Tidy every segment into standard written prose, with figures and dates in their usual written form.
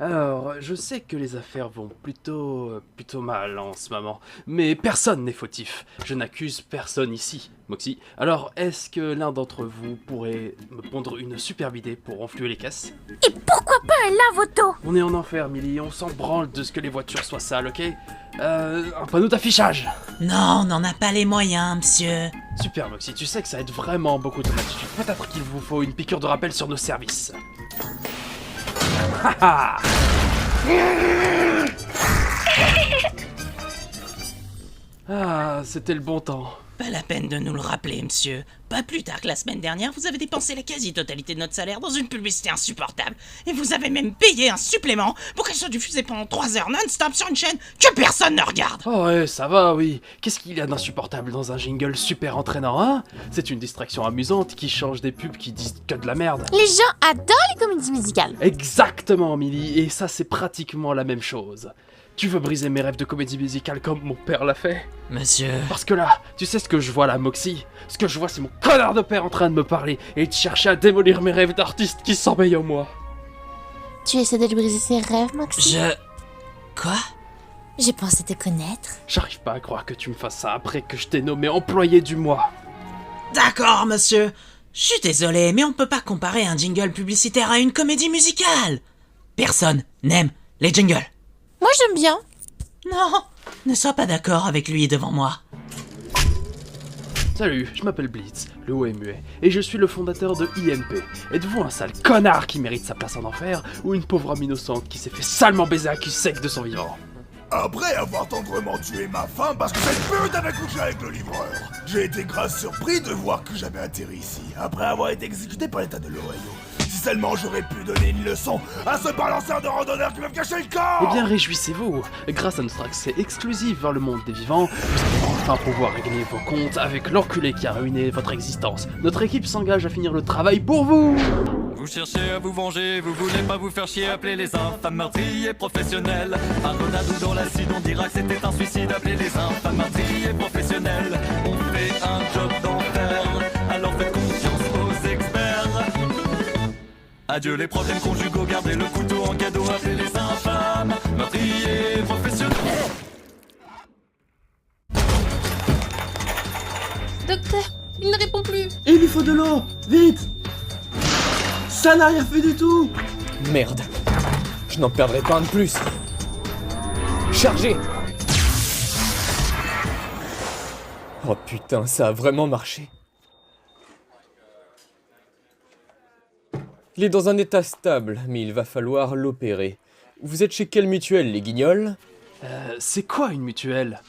Alors, je sais que les affaires vont plutôt mal en ce moment, mais personne n'est fautif. Je n'accuse personne ici, Moxie. Alors, est-ce que l'un d'entre vous pourrait me pondre une superbe idée pour renflouer les caisses? Et pourquoi pas un lave-auto? On est en enfer, Millie, on s'en branle de ce que les voitures soient sales, ok? Un panneau d'affichage! Non, on n'en a pas les moyens, monsieur. Super, Moxie, tu sais que ça aide vraiment beaucoup ton attitude. Peut-être qu'il vous faut une piqûre de rappel sur nos services. Haha. Ah, c'était le bon temps. Pas la peine de nous le rappeler, monsieur. Pas plus tard que la semaine dernière, vous avez dépensé la quasi-totalité de notre salaire dans une publicité insupportable. Et vous avez même payé un supplément pour qu'elle soit diffusée pendant 3 heures non-stop sur une chaîne que personne ne regarde. Oh ouais, ça va, oui. Qu'est-ce qu'il y a d'insupportable dans un jingle super entraînant, hein? C'est une distraction amusante qui change des pubs qui disent que de la merde. Les gens adorent les comédies musicales. Exactement, Millie, et ça c'est pratiquement la même chose. Tu veux briser mes rêves de comédie musicale comme mon père l'a fait? Monsieur... Parce que là, tu sais ce que je vois là, Moxie? Ce que je vois, c'est mon connard de père en train de me parler et de chercher à démolir mes rêves d'artiste qui sommeillent en moi. Tu essaies de lui briser ses rêves, Moxie? Quoi? J'ai pensé te connaître. J'arrive pas à croire que tu me fasses ça après que je t'ai nommé employé du mois. D'accord, monsieur. Je suis désolé, mais on peut pas comparer un jingle publicitaire à une comédie musicale. Personne n'aime les jingles. Moi, j'aime bien. Non, ne sois pas d'accord avec lui devant moi. Salut, je m'appelle Blitz, le haut est muet, et je suis le fondateur de IMP. Êtes-vous un sale connard qui mérite sa place en enfer, ou une pauvre âme innocente qui s'est fait salement baiser à cul sec de son vivant? Après avoir tendrement tué ma femme parce que cette pute avait couché avec le livreur, j'ai été grave surpris de voir que j'avais atterri ici, après avoir été exécuté par l'état de l'Ohio. Si seulement j'aurais pu donner une leçon à ce balanceur de randonneurs qui veut me cacher le corps! Eh bien, réjouissez-vous! Grâce à notre accès exclusif vers le monde des vivants, vous allez enfin pouvoir régler vos comptes avec l'enculé qui a ruiné votre existence. Notre équipe s'engage à finir le travail pour vous! Vous cherchez à vous venger, vous voulez pas vous faire chier, appelez les infâmes meurtriers professionnels. À Ronaldo dans l'acide, on dira que c'était un suicide, appelez les infâmes meurtriers professionnels. On fait un job d'enfer, alors faites confiance aux experts. Adieu les problèmes conjugaux, gardez le couteau en cadeau, appelez les infâmes meurtriers professionnels. Docteur, il ne répond plus. Il lui faut de l'eau! Vite! Ça n'a rien fait du tout! Merde. Je n'en perdrai pas un de plus. Chargez! Oh putain, ça a vraiment marché. Il est dans un état stable, mais il va falloir l'opérer. Vous êtes chez quelle mutuelle, les guignols? C'est quoi une mutuelle?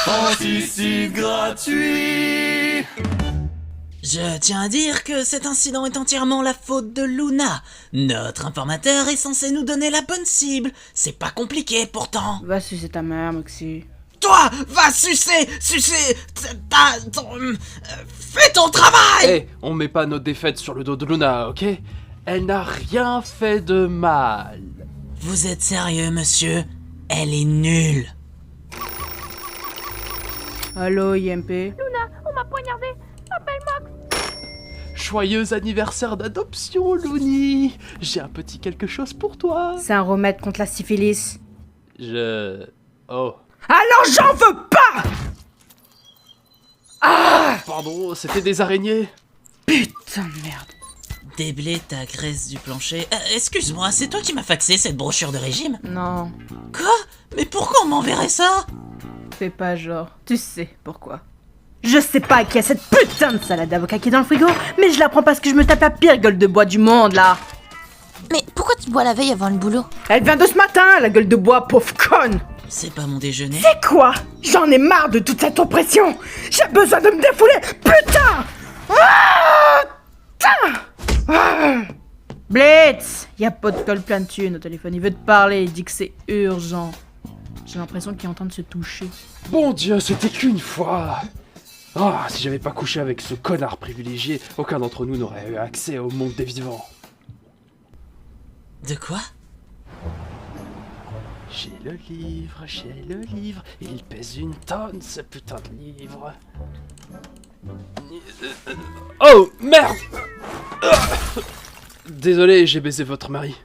Infanticide gratuit. Je tiens à dire que cet incident est entièrement la faute de Luna. Notre informateur est censé nous donner la bonne cible. C'est pas compliqué pourtant. Va sucer ta mère, Moxie. Toi, va sucer fais ton travail. Eh, on met pas nos défaites sur le dos de Luna, ok? Elle n'a rien fait de mal. Vous êtes sérieux, monsieur? Elle est nulle. Allô, IMP? Joyeux anniversaire d'adoption, Loony! J'ai un petit quelque chose pour toi. C'est un remède contre la syphilis. Oh. Alors j'en veux pas! Pardon, c'était des araignées? Putain de merde. Déblai ta graisse du plancher. Excuse-moi, c'est toi qui m'as faxé cette brochure de régime? Non, Quoi? Mais pourquoi on m'enverrait ça? fais pas genre. Tu sais pourquoi. Je sais pas qui a cette putain de salade d'avocat qui est dans le frigo, mais je la prends parce que je me tape la pire gueule de bois du monde, là. Mais pourquoi tu bois la veille avant le boulot? Elle vient de ce matin, la gueule de bois, pauvre conne. C'est pas mon déjeuner? C'est quoi? J'en ai marre de toute cette oppression. J'ai besoin de me défouler, putain. Blitz, y a pas de colle plein de thunes au téléphone, il veut te parler, il dit que c'est urgent. J'ai l'impression qu'il est en train de se toucher. Bon Dieu, c'était qu'une fois. Ah, si j'avais pas couché avec ce connard privilégié, aucun d'entre nous n'aurait eu accès au monde des vivants. De quoi? J'ai le livre, il pèse une tonne ce putain de livre. Oh, merde! Désolé, j'ai baisé votre mari.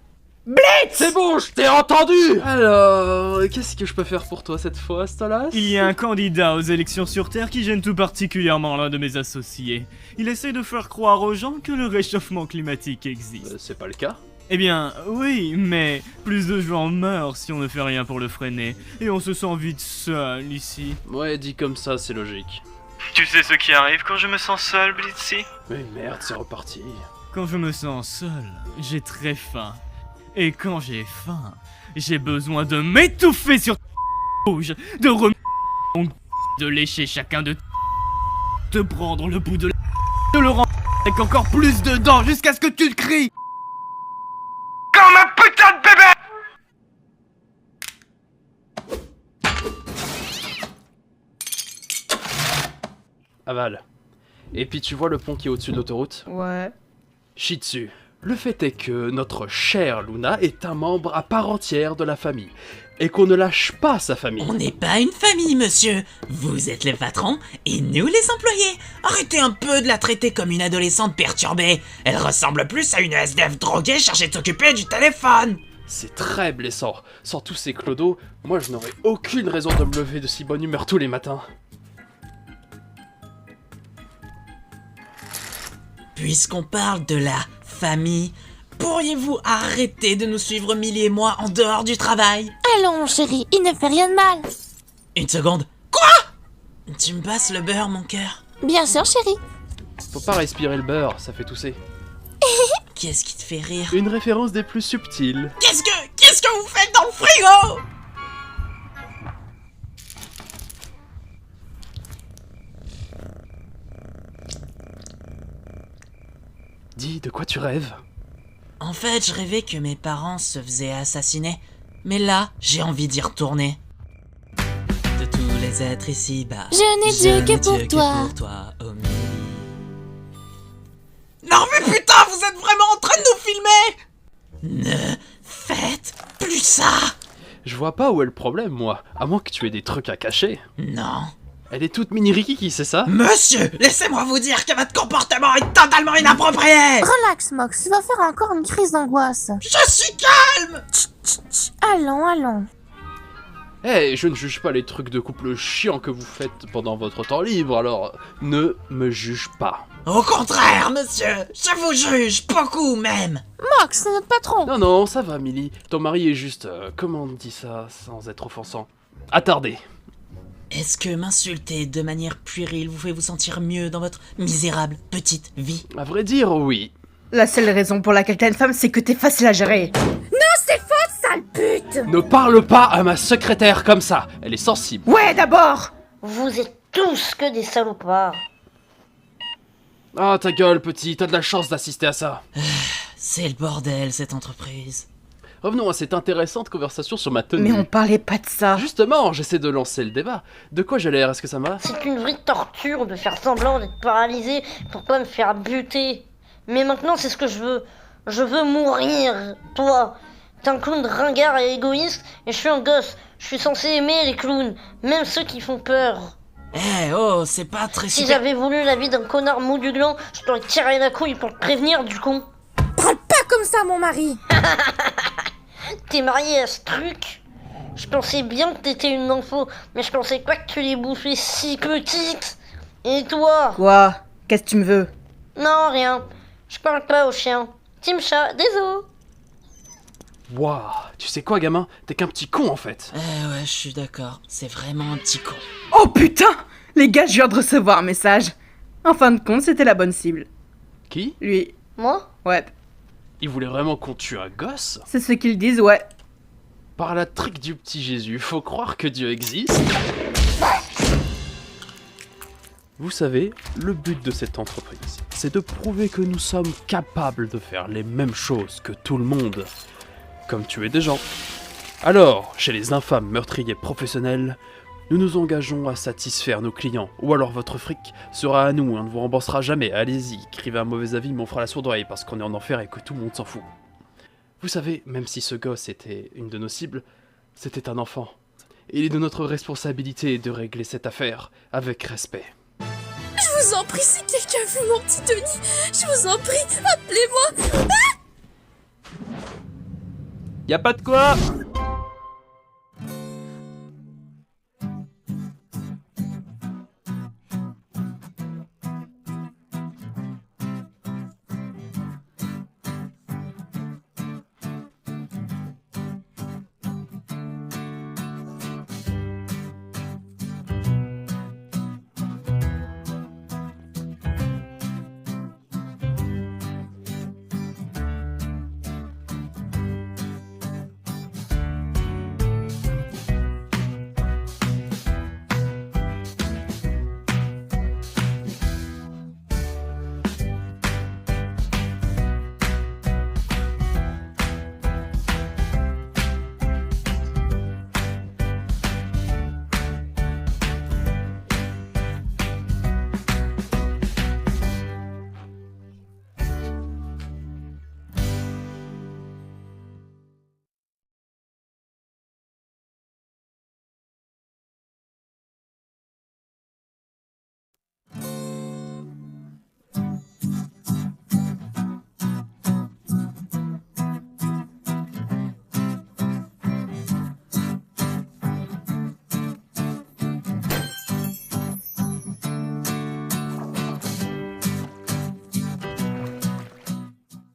Blitz! C'est bon, je t'ai entendu! Alors, qu'est-ce que je peux faire pour toi cette fois, Stolas? Il y a un candidat aux élections sur Terre qui gêne tout particulièrement l'un de mes associés. Il essaie de faire croire aux gens que le réchauffement climatique existe. C'est pas le cas. Eh bien, oui, mais plus de gens meurent si on ne fait rien pour le freiner. Et on se sent vite seul ici. Ouais, dit comme ça, c'est logique. Tu sais ce qui arrive quand je me sens seul, Blitzy? Mais merde, c'est reparti. Quand je me sens seul, j'ai très faim. Et quand j'ai faim, j'ai besoin de m'étouffer sur rouge, de de lécher chacun de prendre le bout de de le rendre avec encore plus de dents jusqu'à ce que tu te cries comme un putain de bébé. Aval. Et puis tu vois le pont qui est au-dessus de l'autoroute? Ouais. Chie dessus. Le fait est que notre chère Luna est un membre à part entière de la famille, et qu'on ne lâche pas sa famille. On n'est pas une famille, monsieur. Vous êtes le patron et nous les employés. Arrêtez un peu de la traiter comme une adolescente perturbée. Elle ressemble plus à une SDF droguée chargée de s'occuper du téléphone. C'est très blessant. Sans tous ces clodos, moi je n'aurais aucune raison de me lever de si bonne humeur tous les matins. Puisqu'on parle de la famille, pourriez-vous arrêter de nous suivre Millie et moi en dehors du travail? Allons, chérie, il ne fait rien de mal. Une seconde. Quoi? Tu me passes le beurre, mon cœur? Bien sûr, chérie. Faut pas respirer le beurre, ça fait tousser. Qu'est-ce qui te fait rire? Une référence des plus subtiles. Qu'est-ce que vous faites dans le frigo? Dis, de quoi tu rêves? En fait, je rêvais que mes parents se faisaient assassiner. Mais là, j'ai envie d'y retourner. De tous les êtres ici-bas, Je n'ai Dieu que pour toi. oh Millie. Non mais putain, vous êtes vraiment en train de nous filmer? Ne faites plus ça! Je vois pas où est le problème, moi. À moins que tu aies des trucs à cacher. Non. Elle est toute mini Rikiki, c'est ça? Monsieur, laissez-moi vous dire que votre comportement est totalement inapproprié! Relax, Mox, tu vas faire encore une crise d'angoisse. Je suis calme! Allons, allons. Eh, je ne juge pas les trucs de couple chiants que vous faites pendant votre temps libre, alors ne me juge pas. Au contraire, monsieur, je vous juge, beaucoup même! Mox, c'est notre patron. Non, non, ça va, Millie. Ton mari est juste, comment on dit ça sans être offensant? Attardé. Est-ce que m'insulter de manière puérile vous fait vous sentir mieux dans votre misérable petite vie? À vrai dire, oui. La seule raison pour laquelle t'as une femme, c'est que t'es facile à gérer. Sale pute. Ne parle pas à ma secrétaire comme ça. Elle est sensible. Ouais, d'abord. Vous êtes tous que des salopards. Ah, ta gueule, petit. T'as de la chance d'assister à ça. C'est le bordel, cette entreprise. Revenons à cette intéressante conversation sur ma tenue. Mais on parlait pas de ça. Justement, j'essaie de lancer le débat. De quoi j'ai l'air? Est-ce que ça va? C'est une vraie torture de faire semblant d'être paralysé pour pas me faire buter. Mais maintenant, c'est ce que je veux. Je veux mourir, toi. T'es un clown ringard et égoïste, et je suis un gosse. Je suis censé aimer les clowns, même ceux qui font peur. Eh oh, c'est pas très Si super... j'avais voulu la vie d'un connard mou du gland, je t'aurais tiré la couille pour te prévenir, du con. Parle pas comme ça, mon mari. T'es marié à ce truc? Je pensais bien que t'étais une info, mais je pensais pas que tu les bouffais si petites. Et toi? Quoi? Qu'est-ce que tu me veux? Non, rien. Je parle pas aux chiens. Team chat, désolé. Waouh, tu sais quoi, gamin? T'es qu'un petit con, en fait. Ouais, je suis d'accord. C'est vraiment un petit con. Oh putain! Les gars, je viens de recevoir un message. En fin de compte, c'était la bonne cible. Qui? Lui. Moi? Ouais. Il voulait vraiment qu'on tue un gosse? C'est ce qu'ils disent, ouais. Par la trique du petit Jésus, faut croire que Dieu existe. Vous savez, le but de cette entreprise, c'est de prouver que nous sommes capables de faire les mêmes choses que tout le monde. Comme tuer des gens. Alors, chez les infâmes meurtriers professionnels, nous nous engageons à satisfaire nos clients, ou alors votre fric sera à nous, on ne vous remboursera jamais, allez-y, écrivez un mauvais avis mais on fera la sourde oreille parce qu'on est en enfer et que tout le monde s'en fout. Vous savez, même si ce gosse était une de nos cibles, c'était un enfant. Et il est de notre responsabilité de régler cette affaire avec respect. Je vous en prie, si quelqu'un a vu mon petit Denis, je vous en prie, appelez-moi. Y a pas de quoi.